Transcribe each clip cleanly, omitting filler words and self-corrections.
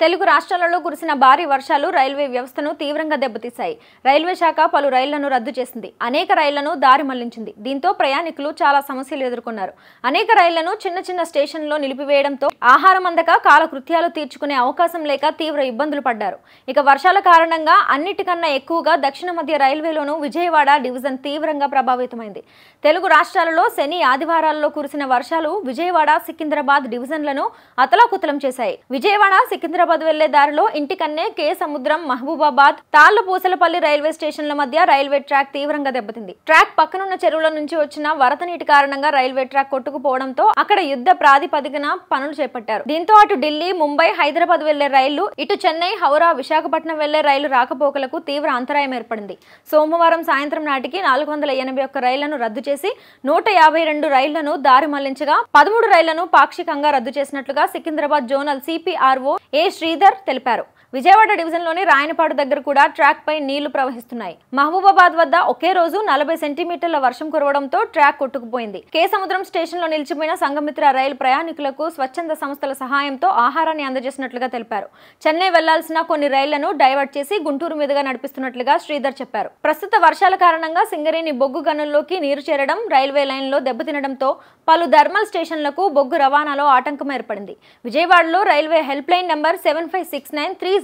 తెలుగు రాష్ట్రాలలో కురిసిన భారీ వర్షాలు రైల్వే వ్యవస్థను తీవ్రంగా దెబ్బతీశాయి. రైల్వే శాఖ పలు రైళ్లను రద్దు చేసింది. అనేక రైళ్లను దారి మళ్లించింది. దీంతో ప్రయాణికులు చాలా సమస్యలు ఎదుర్కొన్నారు. అనేక రైళ్లను చిన్న చిన్న స్టేషన్లలో నిలిపివేయడంతో ఆహారం అందక కాలకృత్యాలు తీర్చుకునే అవకాశం లేక తీవ్ర ఇబ్బందులు పడ్డారు. ఇక వర్షాల కారణంగా అన్నిటికన్నా ఎక్కువగా దక్షిణ మధ్య రైల్వేలోనూ విజయవాడ డివిజన్ తీవ్రంగా ప్రభావితమైంది. తెలుగు రాష్ట్రాలలో శని ఆదివారాల్లో కురిసిన వర్షాలు విజయవాడ సికింద్రాబాద్ డివిజన్లను అతలాకుతలం చేశాయి. విజయవాడ సికింద్రాబాద్ వెళ్లే దారిలో ఇంటికన్నే కే సముద్రం, మహబూబాబాద్, తాళ్లపూసలపల్లి రైల్వే స్టేషన్ల మధ్య రైల్వే ట్రాక్ తీవ్రంగా దెబ్బతింది. ట్రాక్ పక్కనున్న చెరువుల నుంచి వచ్చిన వరద నీటి కారణంగా రైల్వే ట్రాక్ కొట్టుకుపోవడంతో అక్కడ యుద్ధ ప్రాతిపదికన పనులు చేపట్టారు. దీంతో అటు ఢిల్లీ, ముంబై, హైదరాబాద్ వెళ్లే రైళ్లు, ఇటు చెన్నై, హౌరా, విశాఖపట్నం వెళ్లే రైలు రాకపోకలకు తీవ్ర అంతరాయం ఏర్పడింది. సోమవారం సాయంత్రం నాటికి 481 రైళ్లను రద్దు చేసి 152 రైళ్లను దారి మళ్లించగా 13 రైళ్లను పాక్షికంగా రద్దు చేసినట్లుగా సికింద్రాబాద్ జోనల్ సిపిఆర్ఓ ఏ శ్రీధర్ తెలిపారు. విజయవాడ డివిజన్లోని రాయనపాడు దగ్గర కూడా ట్రాక్ పై నీళ్లు ప్రవహిస్తున్నాయి. మహబూబాబాద్ వద్ద ఒకే రోజు 40 సెంటీమీటర్ల వర్షం కురవడంతో ట్రాక్ కొట్టుకుపోయింది. కే సముద్రం స్టేషన్ లో నిలిచిపోయిన సంఘమిత్ర రైలు ప్రయాణికులకు స్వచ్ఛంద సంస్థల సహాయంతో ఆహారాన్ని అందజేసినట్లుగా తెలిపారు. చెన్నై వెళ్లాల్సిన కొన్ని రైళ్లను డైవర్ట్ చేసి గుంటూరు మీదుగా నడిపిస్తున్నట్లుగా శ్రీధర్ చెప్పారు. ప్రస్తుత వర్షాల కారణంగా సింగరేణి బొగ్గు గనుల్లోకి నీరు చేరడం, రైల్వే లైన్ లో దెబ్బతినడంతో పలు థర్మల్ స్టేషన్లకు బొగ్గు రవాణాలో ఆటంకం ఏర్పడింది. విజయవాడలో రైల్వే హెల్ప్ లైన్ నంబర్ 7569305697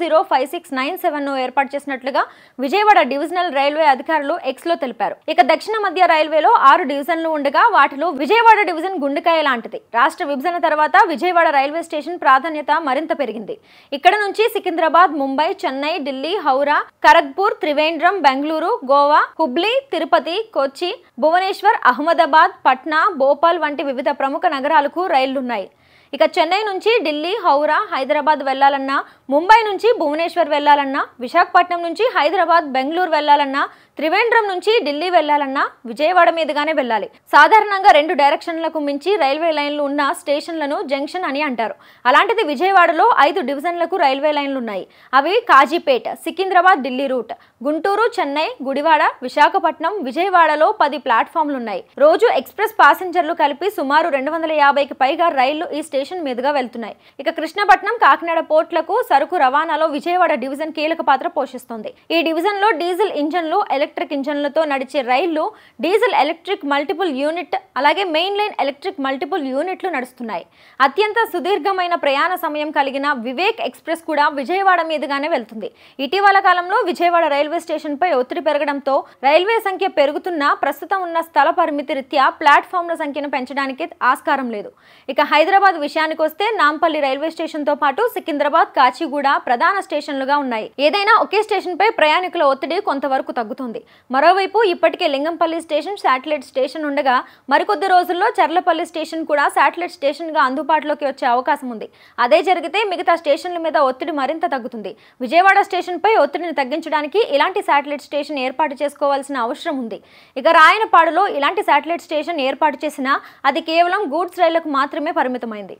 ను ఏర్పాటు చేసినట్లుగా విజయవాడ డివిజనల్ రైల్వే అధికారులు ఎక్స్ లో తెలిపారు. ఇక దక్షిణ మధ్య రైల్వేలో 6 డివిజన్లు ఉండగా వాటిలో విజయవాడ డివిజన్ గుండెకాయ లాంటిది. రాష్ట్ర విభజన తర్వాత విజయవాడ రైల్వే స్టేషన్ ప్రాధాన్యత మరింత పెరిగింది. ఇక్కడ నుంచి సికింద్రాబాద్, ముంబై, చెన్నై, ఢిల్లీ, హౌరా, ఖరగ్పూర్, త్రివేంద్రం, బెంగళూరు, గోవా, హుబ్లీ, తిరుపతి, కొచ్చి, భువనేశ్వర్, అహ్మదాబాద్, పట్నా, భోపాల్ వంటి వివిధ ప్రముఖ నగరాలకు రైళ్లున్నాయి. ఇక చెన్నై నుంచి ఢిల్లీ, హౌరా, హైదరాబాద్ వెళ్లాలన్నా, ముంబై నుంచి భువనేశ్వర్ వెళ్లాలన్నా, విశాఖపట్నం నుంచి హైదరాబాద్, బెంగళూరు వెళ్లాలన్నా, త్రివేంద్రం నుంచి ఢిల్లీ వెళ్లాలన్నా విజయవాడ మీదుగానే వెళ్ళాలి. సాధారణంగా 2 డైరెక్షన్లకు మించి రైల్వే లైన్లు ఉన్న స్టేషన్లను జంక్షన్ అని అంటారు. అలాంటిది విజయవాడలో 5 డివిజన్లకు రైల్వే లైన్లు ఉన్నాయి. అవి కాజీపేట, సికింద్రాబాద్, ఢిల్లీ రూట్, గుంటూరు, చెన్నై, గుడివాడ, విశాఖపట్నం, విజయవాడలో 10 ప్లాట్ఫామ్లున్నాయి. రోజు ఎక్స్ప్రెస్ ప్యాసింజర్లు కలిపి సుమారు 250కి పైగా రైళ్లు ఈ స్టేషన్ మీదుగా వెళ్తున్నాయి. ఇక కృష్ణపట్నం, కాకినాడ పోర్ట్లకు సరుకు రవాణాలో విజయవాడ డివిజన్ కీలక పాత్ర పోషిస్తోంది. ఈ డివిజన్ లో డీజిల్ ఇంజన్లు, ఎలక్ట్రిక్ ఇంజన్లతో నడిచే రైళ్లు, డీజిల్ ఎలక్ట్రిక్ మల్టిపుల్ యూనిట్, అలాగే మెయిన్ లైన్ ఎలక్ట్రిక్ మల్టిపుల్ యూనిట్లు నడుస్తున్నాయి. అత్యంత సుదీర్ఘమైన ప్రయాణ సమయం కలిగిన వివేక్ ఎక్స్ప్రెస్ కూడా విజయవాడ మీదుగానే వెళ్తుంది. ఇటీవల కాలంలో విజయవాడ రైల్వే స్టేషన్ పై ఒత్తిడి పెరగడంతో రైల్వే సంఖ్య పెరుగుతున్నా ప్రస్తుతం ఉన్న స్థల పరిమితి రీత్యా ప్లాట్ఫామ్ల సంఖ్యను పెంచడానికి ఆస్కారం లేదు. ఇక హైదరాబాద్ విషయానికి వస్తే నాంపల్లి రైల్వే స్టేషన్ తో పాటు సికింద్రాబాద్, కాచిగూడ ప్రధాన స్టేషన్లుగా ఉన్నాయి. ఏదైనా ఒకే స్టేషన్ పై ప్రయాణికుల ఒత్తిడి కొంతవరకు తగ్గుతుంది. మరోవైపు ఇప్పటికే లింగంపల్లి స్టేషన్ శాటిలైట్ స్టేషన్ ఉండగా మరికొద్ది రోజుల్లో చర్లపల్లి స్టేషన్ కూడా శాటిలైట్ స్టేషన్ గా అందుబాటులోకి వచ్చే అవకాశం ఉంది. అదే జరిగితే మిగతా స్టేషన్ల మీద ఒత్తిడి మరింత తగ్గుతుంది. విజయవాడ స్టేషన్ పై ఒత్తిడిని తగ్గించడానికి ఇలాంటి శాటిలైట్ స్టేషన్ ఏర్పాటు చేసుకోవాల్సిన అవసరం ఉంది. ఇక రాయనపాడులో ఇలాంటి శాటిలైట్ స్టేషన్ ఏర్పాటు చేసినా అది కేవలం గూడ్స్ రైళ్లకు మాత్రమే పరిమితమైంది.